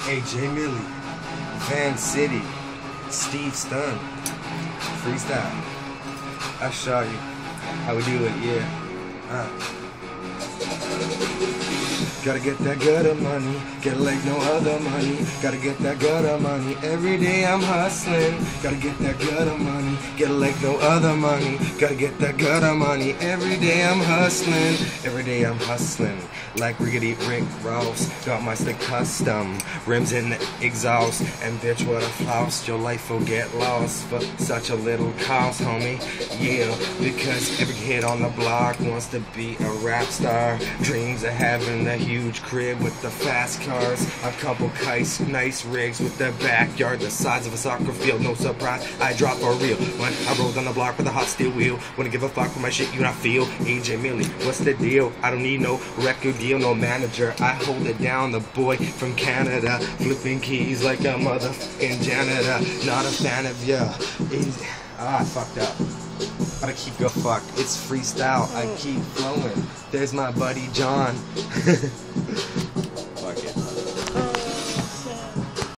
AJ Millie, Van City, Steve Stun, freestyle. I'll show you how we do it, yeah. Gotta get that gutter money, get like no other money. Gotta get that gutter money, every day I'm hustling. Gotta get that gutter money, get like no other money. Gotta get that gutter money, every day I'm hustling. Every day I'm hustling, like Riggedy Rick Ross. Got my stick custom, rims in the exhaust. And bitch, what a floss, your life will get lost for such a little cost, homie. Yeah, because every kid on the block wants to be a rap star. Dreams of having a huge crib with the fast cars, a couple nice rigs with the backyard the size of a soccer field. No surprise, I drop for real when I roll down the block with a hot steel wheel. Wouldn't give a fuck for my shit you not feel. AJ Millie, what's the deal? I don't need no record deal, no manager. I hold it down, the boy from Canada, flipping keys like a motherfucking janitor. Not a fan of ya. I fucked up. Gotta keep go fuck. It's freestyle. I keep flowing. There's my buddy John.